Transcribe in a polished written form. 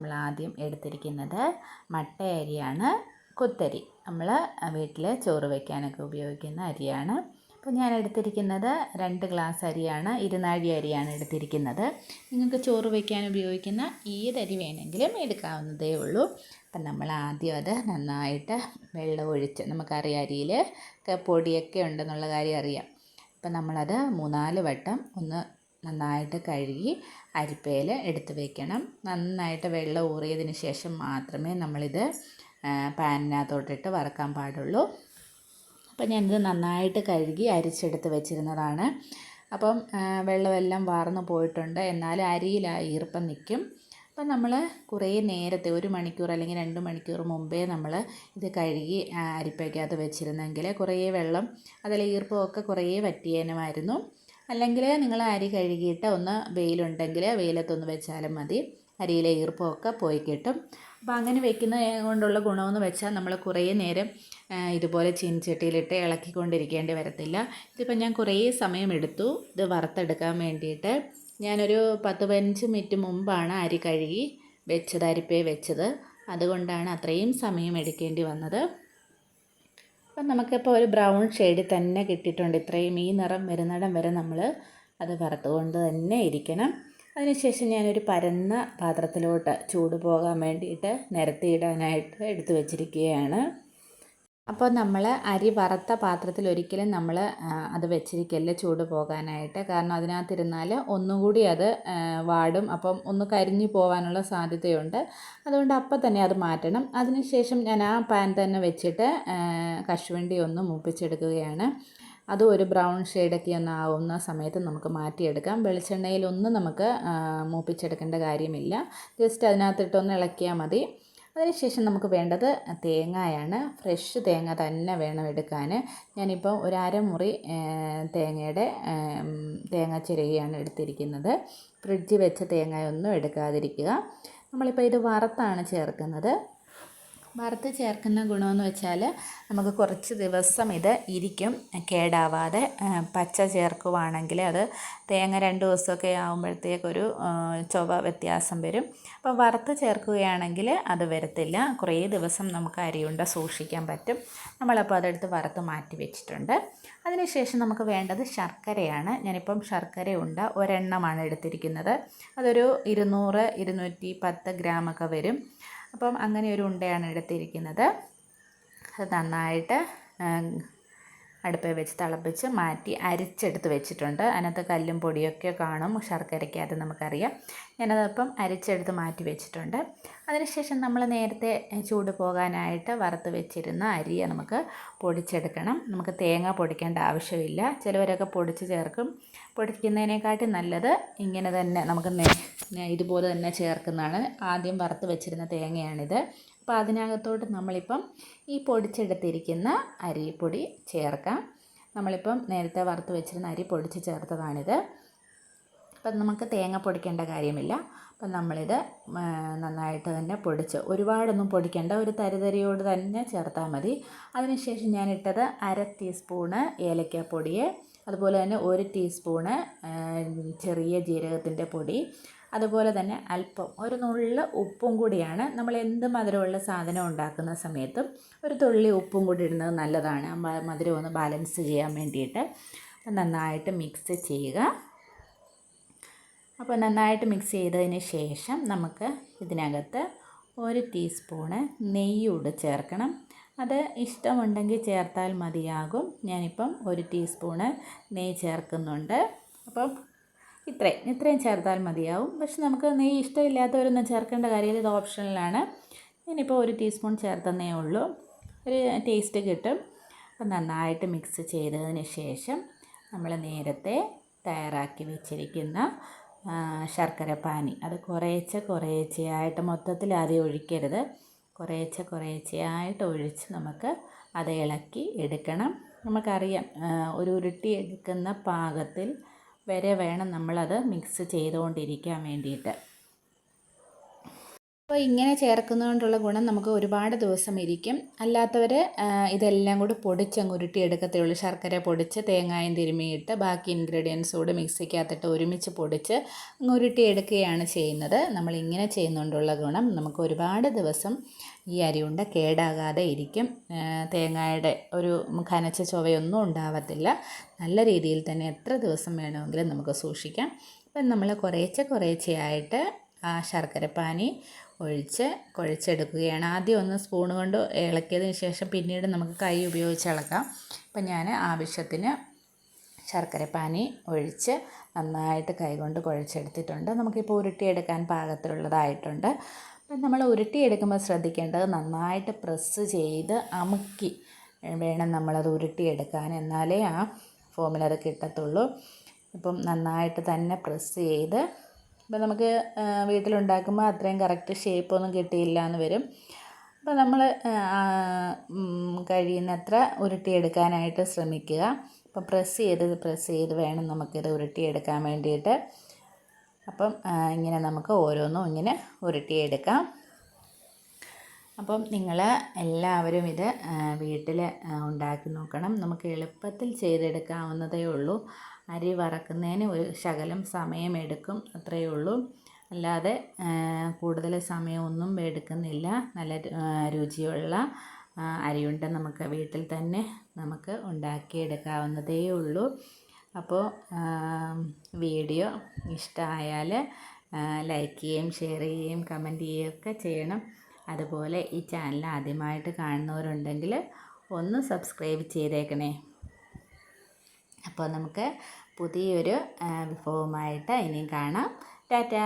നമ്മൾ ആദ്യം എടുത്തിരിക്കുന്നത് മട്ട അരിയാണ്, കുത്തരി. നമ്മൾ വീട്ടിൽ ചോറ് വയ്ക്കാനൊക്കെ ഉപയോഗിക്കുന്ന അരിയാണ്. അപ്പോൾ ഞാൻ എടുത്തിരിക്കുന്നത് 2 ഗ്ലാസ് അരിയാണ്, ഇരുന്നാഴി അരിയാണ് എടുത്തിരിക്കുന്നത്. നിങ്ങൾക്ക് ചോറ് വയ്ക്കാൻ ഉപയോഗിക്കുന്ന ഏതരി വേണമെങ്കിലും എടുക്കാവുന്നതേ ഉള്ളൂ. അപ്പം നമ്മൾ ആദ്യം അത് നന്നായിട്ട് വെള്ളം ഒഴിച്ച്, നമുക്കറിയാം അരിയിൽ പൊടിയൊക്കെ ഉണ്ടെന്നുള്ള കാര്യം അറിയാം. അപ്പം നമ്മളത് 3-4 വട്ടം ഒന്ന് നന്നായിട്ട് കഴുകി അരിപ്പയിൽ എടുത്ത് വയ്ക്കണം. നന്നായിട്ട് വെള്ളം ഊറിയതിന് ശേഷം മാത്രമേ നമ്മളിത് പാനിനകത്തോട്ടിട്ട് വറക്കാൻ പാടുള്ളൂ. അപ്പം ഞാനിത് നന്നായിട്ട് കഴുകി അരിച്ചെടുത്ത് വെച്ചിരുന്നതാണ്. അപ്പം വെള്ളമെല്ലാം വാർന്നു പോയിട്ടുണ്ട്, എന്നാലും അരിയിൽ ആ ഈർപ്പം നിൽക്കും. അപ്പം നമ്മൾ കുറേ നേരത്തെ 1 മണിക്കൂർ അല്ലെങ്കിൽ 2 മണിക്കൂർ മുമ്പേ നമ്മൾ ഇത് കഴുകി അരിപ്പയ്ക്കകത്ത് വെച്ചിരുന്നെങ്കിൽ കുറേ വെള്ളം അതിലെ ഈർപ്പമൊക്കെ കുറേ വറ്റിയേനുമായിരുന്നു. അല്ലെങ്കിൽ നിങ്ങൾ അരി കഴുകിയിട്ട് ഒന്ന് വെയിലുണ്ടെങ്കിൽ വെയിലത്തൊന്ന് വെച്ചാലും മതി, അരിയിലെ ഈർപ്പമൊക്കെ പോയി കിട്ടും. അപ്പോൾ അങ്ങനെ വെക്കുന്ന കൊണ്ടുള്ള ഗുണമെന്ന് വെച്ചാൽ നമ്മൾ കുറേ നേരം ഇതുപോലെ ചീനച്ചട്ടിയിലിട്ട് ഇളക്കിക്കൊണ്ടിരിക്കേണ്ടി വരത്തില്ല. ഇതിപ്പോൾ ഞാൻ കുറേ സമയമെടുത്തു ഇത് വറുത്തെടുക്കാൻ വേണ്ടിയിട്ട്. ഞാനൊരു 10-15 മിനിറ്റ് മുമ്പാണ് അരി കഴുകി വെച്ചത്, അരിപ്പയിൽ വെച്ചത്. അതുകൊണ്ടാണ് അത്രയും സമയം എടുക്കേണ്ടി വന്നത്. അപ്പം നമുക്കിപ്പോൾ ഒരു ബ്രൗൺ ഷെയ്ഡിൽ തന്നെ കിട്ടിയിട്ടുണ്ട്. ഇത്രയും ഈ നിറം വരുന്നിടം വരെ നമ്മൾ അത് വറുത്തുകൊണ്ട് തന്നെ ഇരിക്കണം. അതിനുശേഷം ഞാനൊരു പരന്ന പാത്രത്തിലോട്ട് ചൂട് പോകാൻ വേണ്ടിയിട്ട് നിരത്തിയിടാനായിട്ട് എടുത്തു വച്ചിരിക്കുകയാണ്. അപ്പോൾ നമ്മൾ അരി വറുത്ത പാത്രത്തിൽ ഒരിക്കലും നമ്മൾ അത് വെച്ചിരിക്കല്ല ചൂട് പോകാനായിട്ട്. കാരണം അതിനകത്തിരുന്നാൽ ഒന്നുകൂടി അത് വാടും, അപ്പം ഒന്ന് കരിഞ്ഞു പോകാനുള്ള സാധ്യതയുണ്ട്. അതുകൊണ്ട് അപ്പം തന്നെ അത് മാറ്റണം. അതിനുശേഷം ഞാൻ ആ പാൻ തന്നെ വെച്ചിട്ട് കശുവണ്ടി ഒന്ന് മൂപ്പിച്ചെടുക്കുകയാണ്. അതും ഒരു ബ്രൗൺ ഷെയ്ഡൊക്കെ ഒന്ന് ആവുന്ന സമയത്ത് നമുക്ക് മാറ്റിയെടുക്കാം. വെളിച്ചെണ്ണയിലൊന്നും നമുക്ക് മൂപ്പിച്ചെടുക്കേണ്ട കാര്യമില്ല, ജസ്റ്റ് അതിനകത്തിട്ടൊന്ന് ഇളക്കിയാൽ മതി. അതിനുശേഷം നമുക്ക് വേണ്ടത് തേങ്ങയാണ്. ഫ്രഷ് തേങ്ങ തന്നെ വേണം എടുക്കാൻ. ഞാനിപ്പോൾ ഒരു അരമുറി തേങ്ങയുടെ തേങ്ങ ചിരകിയാണ് എടുത്തിരിക്കുന്നത്. ഫ്രിഡ്ജിൽ വെച്ച തേങ്ങയൊന്നും എടുക്കാതിരിക്കുക. നമ്മളിപ്പോൾ ഇത് വറുത്താണ് ചേർക്കുന്നത്. വറുത്ത് ചേർക്കുന്ന ഗുണമെന്ന് വെച്ചാൽ നമുക്ക് കുറച്ച് ദിവസം ഇത് ഇരിക്കും, കേടാവാതെ. പച്ച ചേർക്കുവാണെങ്കിൽ അത് തേങ്ങ 2 ദിവസമൊക്കെ ആകുമ്പോഴത്തേക്കൊരു ചൊവ വ്യത്യാസം വരും. അപ്പോൾ വറുത്ത് ചേർക്കുകയാണെങ്കിൽ അത് വരത്തില്ല, കുറേ ദിവസം നമുക്ക് അരിയുണ്ട സൂക്ഷിക്കാൻ പറ്റും. നമ്മളപ്പോൾ അതെടുത്ത് വറുത്ത് മാറ്റി വെച്ചിട്ടുണ്ട്. അതിനുശേഷം നമുക്ക് വേണ്ടത് ശർക്കരയാണ്. ഞാനിപ്പം ശർക്കര ഉണ്ട ഒരെണ്ണമാണ് എടുത്തിരിക്കുന്നത്. അതൊരു 200-210 ഗ്രാമൊക്കെ വരും. അപ്പം അങ്ങനെ ഒരു ഉണ്ടയാണ് എടുത്തിരിക്കുന്നത്. അത് നന്നായിട്ട് അടുപ്പിൽ വെച്ച് തിളപ്പിച്ച് മാറ്റി അരിച്ചെടുത്ത് വെച്ചിട്ടുണ്ട്. അതിനകത്ത് കല്ലും പൊടിയൊക്കെ കാണും ശർക്കരയ്ക്കകത്ത്, നമുക്കറിയാം. ഞാനതപ്പം അരിച്ചെടുത്ത് മാറ്റി വെച്ചിട്ടുണ്ട്. അതിനുശേഷം നമ്മൾ നേരത്തെ ചൂട് പോകാനായിട്ട് വറുത്ത് വെച്ചിരുന്ന അരിയെ നമുക്ക് പൊടിച്ചെടുക്കണം. നമുക്ക് തേങ്ങ പൊടിക്കേണ്ട ആവശ്യമില്ല. ചിലവരൊക്കെ പൊടിച്ച് ചേർക്കും. പൊടിക്കുന്നതിനെക്കാട്ടി നല്ലത് ഇങ്ങനെ തന്നെ നമുക്ക് ഇതുപോലെ തന്നെ ചേർക്കുന്നതാണ്. ആദ്യം വറുത്ത് വെച്ചിരുന്ന തേങ്ങയാണിത്. അപ്പോൾ അതിനകത്തോട്ട് നമ്മളിപ്പം ഈ പൊടിച്ചെടുത്തിരിക്കുന്ന അരിപ്പൊടി ചേർക്കാം. നമ്മളിപ്പം നേരത്തെ വറുത്ത് വെച്ചിരുന്ന അരി പൊടിച്ച് ചേർത്തതാണിത്. അപ്പം നമുക്ക് തേങ്ങ പൊടിക്കേണ്ട കാര്യമില്ല. അപ്പം നമ്മളിത് നന്നായിട്ട് തന്നെ പൊടിച്ച്, ഒരുപാടൊന്നും പൊടിക്കേണ്ട, ഒരു തരിതരിയോട് തന്നെ ചേർത്താൽ മതി. അതിനുശേഷം ഞാനിട്ടത് 1/2 ടീസ്പൂണ് ഏലക്കാപ്പൊടി, അതുപോലെ തന്നെ 1 ടീസ്പൂണ് ചെറിയ ജീരകത്തിൻ്റെ പൊടി, അതുപോലെ തന്നെ അല്പം ഒരു നുള്ള് ഉപ്പും കൂടിയാണ്. നമ്മൾ എന്ത് മധുരമുള്ള സാധനം ഉണ്ടാക്കുന്ന സമയത്തും ഒരു തുള്ളി ഉപ്പും കൂടി ഇടുന്നത് നല്ലതാണ്, മധുരം ഒന്ന് ബാലൻസ് ചെയ്യാൻ വേണ്ടിയിട്ട്. നന്നായിട്ട് മിക്സ് ചെയ്യുക. അപ്പോൾ നന്നായിട്ട് മിക്സ് ചെയ്തതിന് ശേഷം നമുക്ക് ഇതിനകത്ത് 1 ടീസ്പൂണ് നെയ്യൂടെ ചേർക്കണം. അത് ഇഷ്ടമുണ്ടെങ്കിൽ ചേർത്താൽ മതിയാകും. ഞാനിപ്പം 1 ടീസ്പൂണ് നെയ്യ് ചേർക്കുന്നുണ്ട്. അപ്പം ഇത്രയും ചേർത്താൽ മതിയാവും. പക്ഷെ നമുക്ക് നെയ്യ് ഇഷ്ടമില്ലാത്തവരൊന്നും ചേർക്കേണ്ട കാര്യമില്ല, ഇത് ഓപ്ഷണലാണ്. ഞാനിപ്പോൾ 1 ടീസ്പൂൺ ചേർത്തന്നേ ഉള്ളൂ, ഒരു ടേസ്റ്റ് കിട്ടും. അപ്പം നന്നായിട്ട് മിക്സ് ചെയ്തതിന് ശേഷം നമ്മൾ നേരത്തെ തയ്യാറാക്കി വെച്ചിരിക്കുന്ന ശർക്കര പാനി, അത് കുറേശ്ശെയായിട്ട് മൊത്തത്തിൽ ആദ്യം ഒഴിക്കരുത്, കുറേശ്ശെയായിട്ട് ഒഴിച്ച് നമുക്ക് അത് ഇളക്കി എടുക്കണം. നമുക്കറിയാം ഒരു ഉരുട്ടി എടുക്കുന്ന പാകത്തിൽ വരെ വേണം നമ്മളത് മിക്സ് ചെയ്തുകൊണ്ടിരിക്കാൻ വേണ്ടിയിട്ട്. അപ്പോൾ ഇങ്ങനെ ചേർക്കുന്നതുകൊണ്ടുള്ള ഗുണം നമുക്ക് ഒരുപാട് ദിവസം ഇരിക്കും. അല്ലാത്തവർ ഇതെല്ലാം കൂടി പൊടിച്ചങ്ങ് ഉരുട്ടിയെടുക്കത്തേ ഉള്ളൂ. ശർക്കര പൊടിച്ച് തേങ്ങായും തിരുമ്മിയിട്ട് ബാക്കി ഇൻഗ്രീഡിയൻസ് കൂടി മിക്സിക്കകത്തിട്ട് ഒരുമിച്ച് പൊടിച്ച് അങ്ങ് ഉരുട്ടിയെടുക്കുകയാണ് ചെയ്യുന്നത്. നമ്മളിങ്ങനെ ചെയ്യുന്നതുകൊണ്ടുള്ള ഗുണം നമുക്ക് ഒരുപാട് ദിവസം ഈ അരിയുണ്ട കേടാകാതെ ഇരിക്കും. തേങ്ങയുടെ ഒരു കനച്ച ചൊവയൊന്നും ഉണ്ടാവത്തില്ല. നല്ല രീതിയിൽ തന്നെ എത്ര ദിവസം വേണമെങ്കിലും നമുക്ക് സൂക്ഷിക്കാം. അപ്പം നമ്മൾ കുറേശ്ശെയായിട്ട് ആ ശർക്കരപ്പാനി ഒഴിച്ച് കുഴച്ചെടുക്കുകയാണ്. ആദ്യം ഒന്ന് സ്പൂൺ കൊണ്ട് ഇളക്കിയതിന് ശേഷം പിന്നീട് നമുക്ക് കൈ ഉപയോഗിച്ച് ഇളക്കാം. അപ്പം ഞാൻ ആവശ്യത്തിന് ശർക്കരപ്പാനി ഒഴിച്ച് നന്നായിട്ട് കൈകൊണ്ട് കുഴച്ചെടുത്തിട്ടുണ്ട്. നമുക്കിപ്പോൾ ഉരുട്ടിയെടുക്കാൻ പാകത്തിലുള്ളതായിട്ടുണ്ട്. അപ്പം നമ്മൾ ഉരുട്ടിയെടുക്കുമ്പോൾ ശ്രദ്ധിക്കേണ്ടത് നന്നായിട്ട് പ്രസ് ചെയ്ത് അമുക്കി വേണം നമ്മളത് ഉരുട്ടിയെടുക്കാൻ. എന്നാലേ ആ ഫോമിൽ അത് കിട്ടത്തുള്ളൂ. ഇപ്പം നന്നായിട്ട് തന്നെ പ്രസ് ചെയ്ത്, അപ്പോൾ നമുക്ക് വീട്ടിലുണ്ടാക്കുമ്പോൾ അത്രയും കറക്റ്റ് ഷേപ്പൊന്നും കിട്ടിയില്ല എന്ന് വരും. അപ്പോൾ നമ്മൾ കഴിയുന്നത്ര ഉരുട്ടിയെടുക്കാനായിട്ട് ശ്രമിക്കുക. അപ്പോൾ പ്രസ് ചെയ്ത് വേണം നമുക്കിത് ഉരുട്ടിയെടുക്കാൻ വേണ്ടിയിട്ട്. അപ്പം ഇങ്ങനെ നമുക്ക് ഓരോന്നും ഇങ്ങനെ ഉരുട്ടിയെടുക്കാം. അപ്പം നിങ്ങൾ എല്ലാവരും ഇത് വീട്ടിൽ ഉണ്ടാക്കി നോക്കണം. നമുക്ക് എളുപ്പത്തിൽ ചെയ്തെടുക്കാവുന്നതേ ഉള്ളൂ. അരി വറക്കുന്നതിന് ഒരു ശകലം സമയമെടുക്കും, അത്രയേ ഉള്ളൂ. അല്ലാതെ കൂടുതൽ സമയമൊന്നും എടുക്കുന്നില്ല. നല്ല രുചിയുള്ള അരിയുണ്ട നമുക്ക് വീട്ടിൽ തന്നെ നമുക്ക് ഉണ്ടാക്കിയെടുക്കാവുന്നതേ ഉള്ളൂ. അപ്പോൾ വീഡിയോ ഇഷ്ടമായാൽ ലൈക്ക് ചെയ്യുകയും ഷെയർ ചെയ്യുകയും കമൻറ്റ് ചെയ്യുകയൊക്കെ ചെയ്യണം. അതുപോലെ ഈ ചാനൽ ആദ്യമായിട്ട് കാണുന്നവരുണ്ടെങ്കിൽ ഒന്ന് സബ്സ്ക്രൈബ് ചെയ്തേക്കണേ. അപ്പോൾ നമുക്ക് പുതിയൊരു വിഭവമായിട്ട് ഇനിയും കാണാം. ടാറ്റാ.